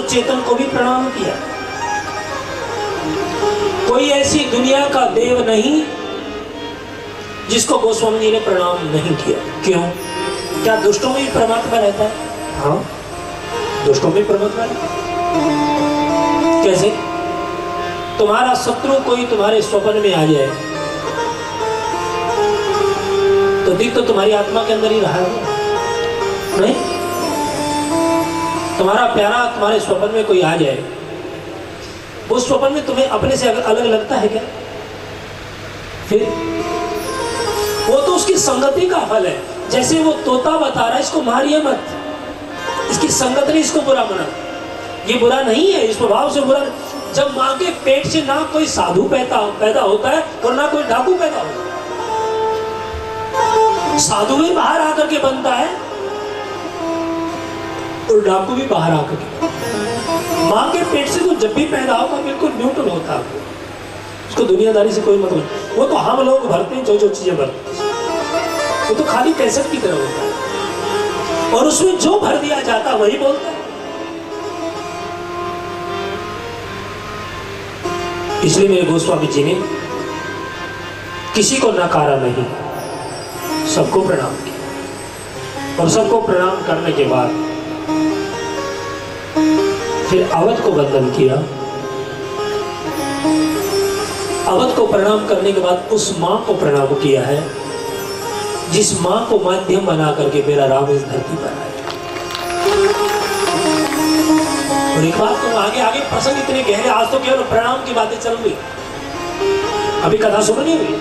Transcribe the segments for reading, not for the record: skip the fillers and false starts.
चेतन को भी प्रणाम किया। कोई ऐसी दुनिया का देव नहीं जिसको गोस्वामी जी ने प्रणाम नहीं किया। क्यों? क्या दुष्टों में भी परमात्मा रहता है? हाँ, दुष्टों में परमात्मा रहता है। कैसे? तुम्हारा शत्रु कोई तुम्हारे स्वप्न में आ जाए तो दिख तो तुम्हारी आत्मा के अंदर ही रहा है, नहीं? तुम्हारा प्यारा तुम्हारे स्वप्न में कोई आ जाए, उस स्वप्न में तुम्हें अपने से अलग लगता है क्या? फिर वो तो उसकी संगति का फल है। जैसे वो तोता बता रहा है, इसको मारिए मत, इसकी संगत ने इसको बुरा बना। ये बुरा नहीं है, इस स्वभाव से बुरा। जब माँ के पेट से ना कोई साधु पैदा होता है और ना कोई डाकू पैदा होता है। साधु भी बाहर आकर के बनता है और डाकू भी बाहर आकर के। माँ के पेट से तो जब भी पैदा होगा बिल्कुल न्यूट्रल होता है, उसको दुनियादारी से कोई मतलब नहीं। वो तो हम लोग भरते हैं जो चीजें भरते हैं, वो तो खाली कैसेट की तरह होता है और उसमें जो भर दिया जाता है वही बोलता है। इसलिए मेरे गोस्वामी जी ने किसी को नकारा नहीं, सबको प्रणाम किया। और सबको प्रणाम करने के बाद फिर अवध को वंदन किया। अवध को प्रणाम करने के बाद उस मां को प्रणाम किया है जिस मां को माध्यम बना करके मेरा राम इस धरती पर आया। और एक बात तो आगे आगे प्रसंग इतने गहरे, आज तो केवल प्रणाम की बातें चल रही, अभी कथा सुन नहीं हुई।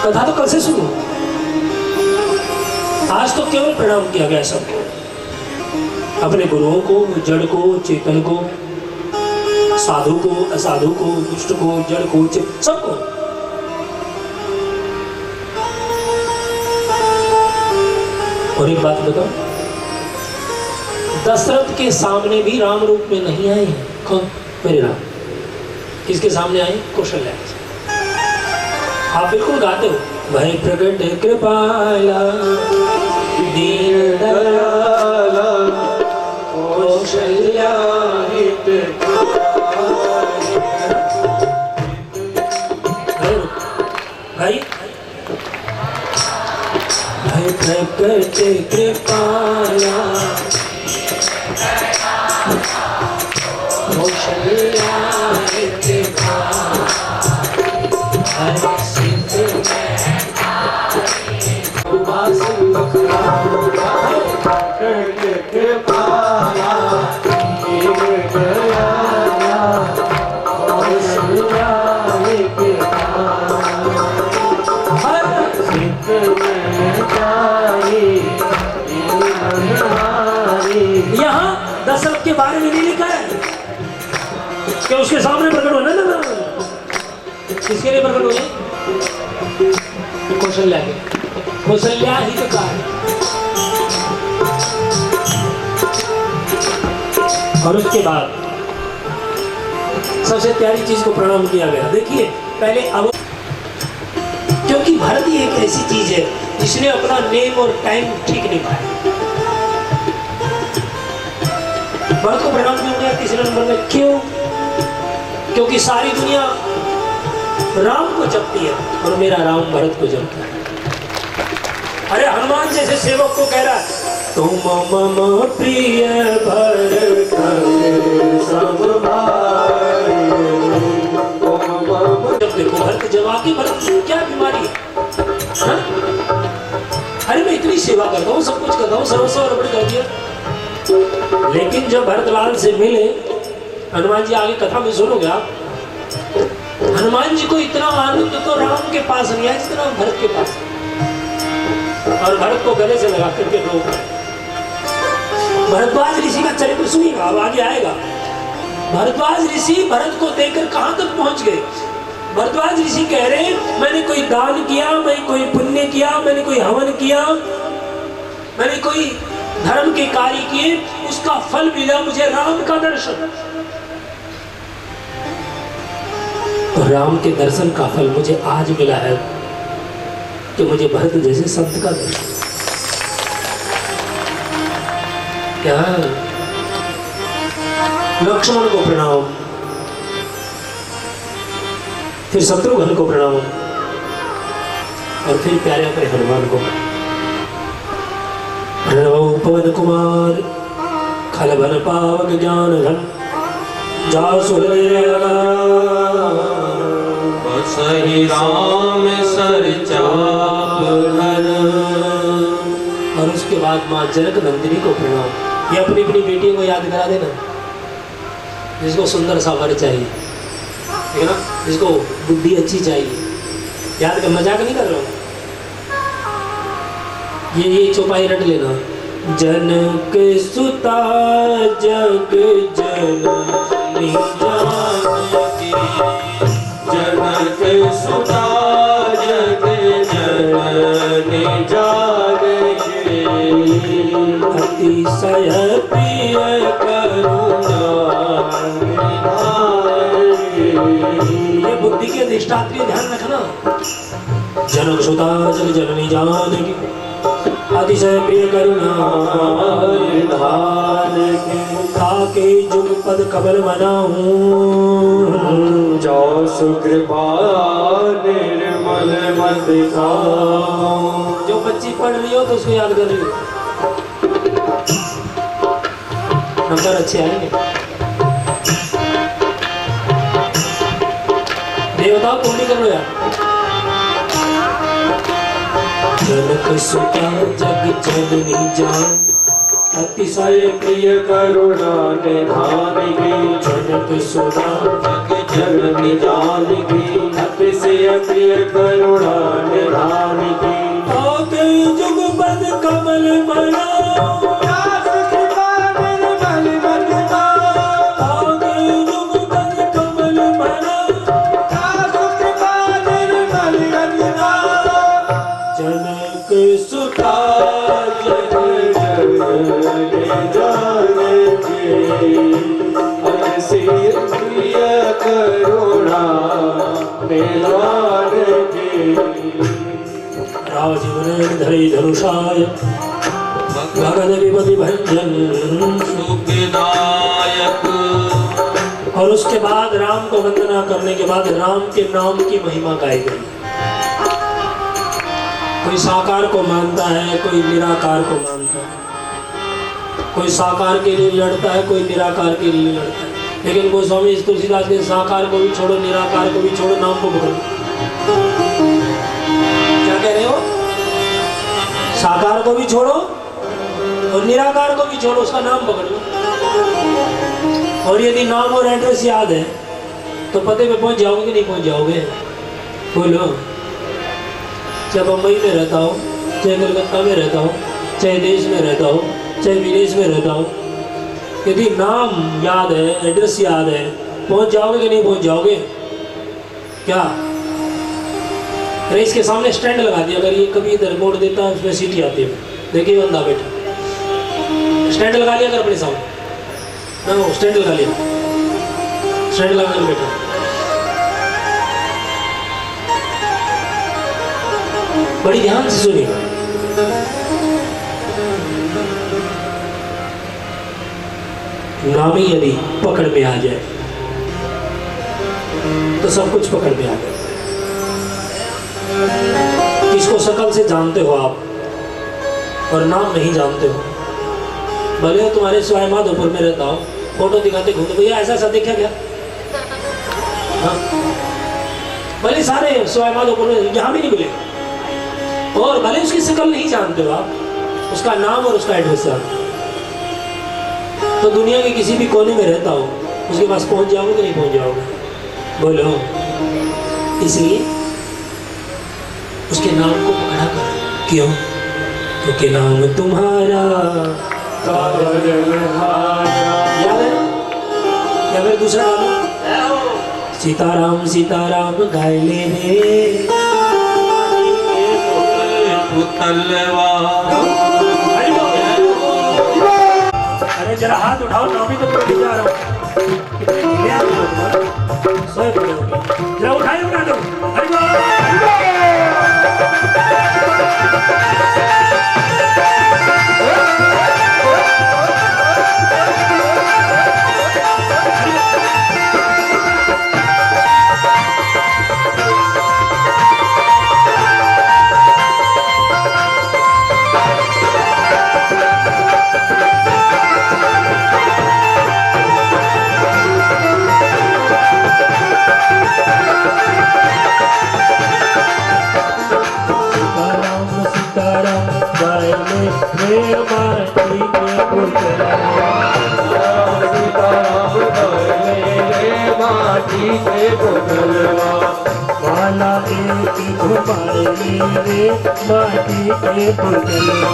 कथा तो कल से शुरू, आज तो केवल प्रणाम किया गया सबको, अपने गुरुओं को, जड़ को, चेतन को, साधु को, असाधु को, दुष्ट को, जड़ को, सबको। और एक बात बताओ, दशरथ के सामने भी राम रूप में नहीं आए हैं। कौन? मेरे राम। किसके सामने आए? कौशल्या। आप बिल्कुल गाते हो, भय प्रकट कृपाला दीन दयाला कौशल्या हित भाई, भय प्रकट कृपाला कौशल्या हित यहाँ दशरथ के बारे में नहीं लिखा है कि उसके सामने प्रकट होना। ना, किसके लिए प्रकट हुए? कौशल्या के। कौशल्या ही तो कहा है। और उसके बाद सबसे प्यारी चीज को प्रणाम किया गया। देखिए पहले अब, क्योंकि भरत ही एक ऐसी चीज है जिसने अपना नेम और टाइम ठीक नहीं पाया। भरत को प्रणाम क्यों किया तीसरे नंबर में? क्यों? क्योंकि सारी दुनिया राम को जपती है और मेरा राम भरत को जपता है। अरे हनुमान जैसे सेवक को कह रहा है, तुम मम प्रिय भरत सब भाई। जब देखो भरत जवा की, भरत क्या बीमारी है? अरे मैं इतनी सेवा करता हूँ, सब कुछ करता हूँ, सर्वस्व अर्पण कर दिया। लेकिन जब भरतलाल से मिले, हनुमान जी आगे कथा में सुनोगे आप, हनुमान जी को इतना आनंद तो राम के पास नहीं आया जितना भरत के पास। और भरत को गले से लगा करके रोक रहे। भरद्वाज ऋषि का चरित्र सुनिएगा, अब आगे आएगा। भरद्वाज ऋषि भरत को देखकर कहां तक पहुंच गए? भरद्वाज ऋषि कह रहे हैं, मैंने कोई दान किया, मैंने कोई पुण्य किया, मैंने कोई हवन किया, मैंने कोई धर्म के कार्य किए, उसका फल मिला मुझे राम का दर्शन। तो राम के दर्शन का फल मुझे आज मिला है कि मुझे भरत जैसे संत का दर्शन। क्या लक्ष्मण को प्रणाम, फिर शत्रुघ्न को प्रणाम, और फिर प्यारे अपने हनुमान को। प्रणव पवन कुमार खल भन पावक ज्ञान घन जासु हृदय सही राम सर चाप धर। और उसके बाद माँ जनक नंदिनी को प्रणाम। ये अपनी अपनी बेटियों को याद करा देना, जिसको सुंदर सा वर चाहिए, ठीक है ना, जिसको बुद्धि अच्छी चाहिए, याद कर, मजाक नहीं कर रहा हूँ। ये चौपाई रट लेना। जनक सुता जग जननी जानकी, जनक सुता जग जननी जानकी, अतिशय प्रिय करुणा निधान। ये बुद्धि के अधिष्ठात्री ध्यान रखना। जनक सुता जग जननी जानकी, अतिशय प्रिय करुणा निधान। ताके जुग पद कमल बनाऊं, जो सुकृपा निर्मल मत खाऊं। जो बच्ची पढ़ रही हो तो उसको याद कर रही हो, नंबर अच्छे आएंगे। देवताओं को नहीं करो यार। जनक सुता जग जननी जान, अतिशय प्रिय करुणा निधानिकी, जनक सुता जग जननी जानकी, अतिशय प्रिय करुणा निधानिकी। ताके जुग पद कमल बनाऊं, राजीवन धरी धनुषाय भगत विपति भंजन सुखदायक। और उसके बाद राम को वंदना करने के बाद राम के नाम की महिमा गाई गई। कोई साकार को मानता है, कोई निराकार को मानता है, कोई साकार के लिए लड़ता है, कोई निराकार के लिए लड़ता है। लेकिन गोस्वामी तुलसीदास ने साकार को भी छोड़ो, निराकार को भी छोड़ो, नाम को पकड़ो। क्या कह रहे हो? साकार को भी छोड़ो और निराकार को भी छोड़ो, उसका नाम पकड़ लो। और यदि नाम और एड्रेस याद है तो पते पे पहुंच जाओगे कि नहीं पहुंच जाओगे? बोलो। चाहे बम्बई में रहता हो, चाहे कलकत्ता में रहता हो, चाहे देश में रहता हो, चाहे विदेश में रहता हो, यदि नाम याद है, एड्रेस याद है, पहुंच जाओगे कि नहीं पहुंच जाओगे? क्या रेस के सामने स्टैंड लगा दिया, अगर ये कभी इधर बोर्ड देता है उसमें सीटी आती है, देखिए बंदा बैठा, स्टैंड लगा लिया कर अपने सामने ना, स्टैंड लगा लिया, स्टैंड लगा कर बैठा। बड़ी ध्यान से सुनिएगा। नामी यदि पकड़ में आ जाए तो सब कुछ पकड़ में आ जाए। किसको शकल से जानते हो आप और नाम नहीं जानते हो, भले हो तुम्हारे सिवाय माधोपुर में रहता हो, फोटो दिखाते घूमते, भैया ऐसा ऐसा देखा क्या? हाँ? भले सारे सिवाय माधोपुर में यहाँ भी नहीं मिलेगा, और भले उसकी शकल नहीं जानते हो आप, उसका नाम और उसका एड्रेस जानते हो, तो दुनिया के किसी भी कोने में रहता हो उसके पास पहुंच जाओगे कि नहीं पहुंच जाओगे? बोलो। इसलिए उसके नाम को पकड़ा कर। क्यों? क्योंकि नाम तुम्हारा याद है या फिर दूसरा गाना? सीताराम सीताराम गाय ले रे अरे जरा हाथ उठाओ, नामी तो पूरा जा रहा हूँ, जरा उठाए बना दो। हरि बोल। सीताराम ले माटी के पुतलवा माला एक घुमाई रे माटी के पुतलवा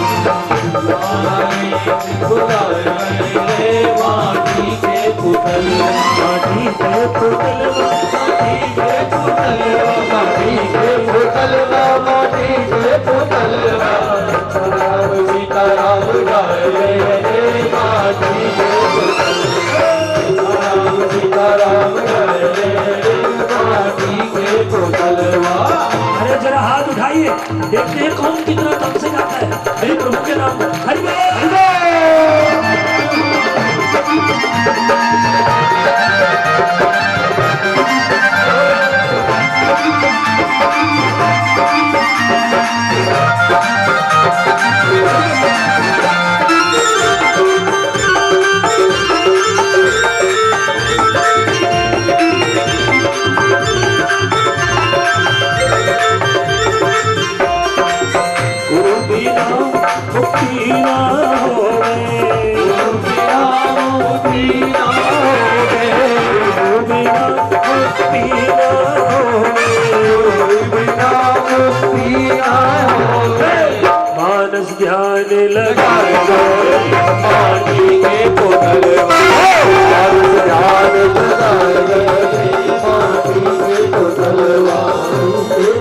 माटी के पुतलवा माटी के पुतलवा माटी के पुतलवा माटी के पुतलवा सीताराम ले माटी के सीताराम ले माटी के पुतलवा। अरे जरा हाथ उठाइए, देखते हैं कौन कितना दम से गाता है मेरे प्रभु के नाम पर। हरि बोल, हरि बोल। मानस ध्यान लगा माटी के पुतलवा मानस ध्यान लगा माटी के पुतलवा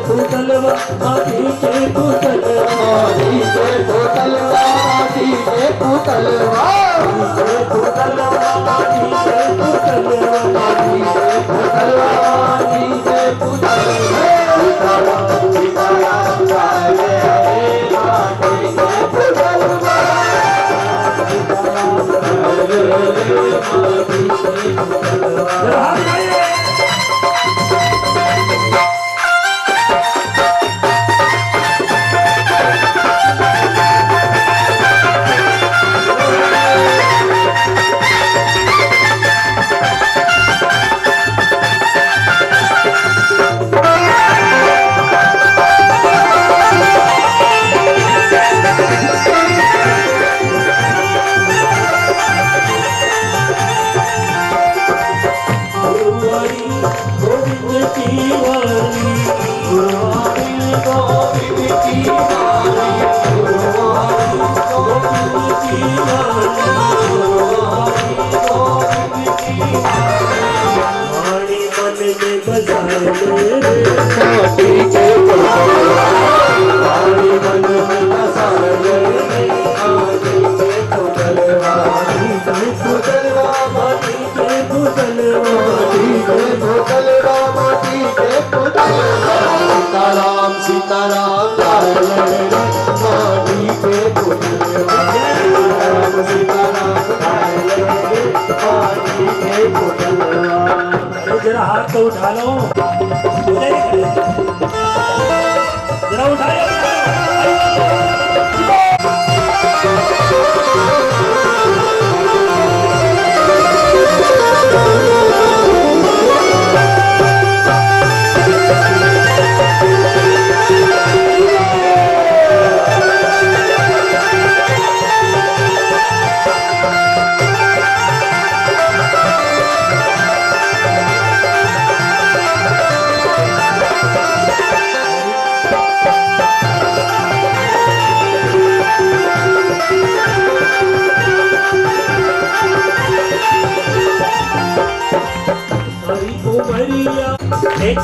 पुतलवा माटी के पुतलवा माटी के पुतलवा माटी के पुतलवा पुतलवा माटी के पुतलवा माटी के पुतलवा माटी के पुतलवा सीताराम ले माटी के पुतलवा सीताराम सीताराम माटी के पुतलवा सीताराम माटी के पुतलवा। जरा हाथ तो उठा लो, जरा उठाए। एक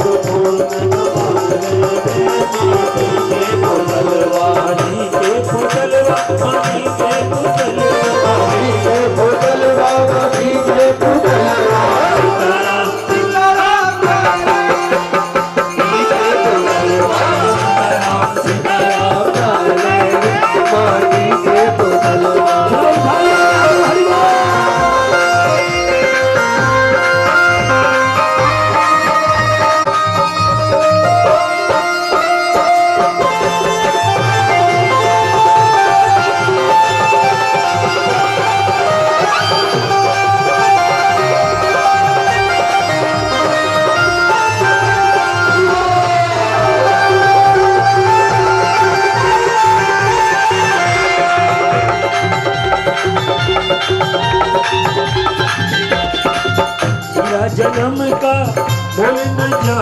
दो पुण्य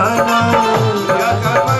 माना या कर्म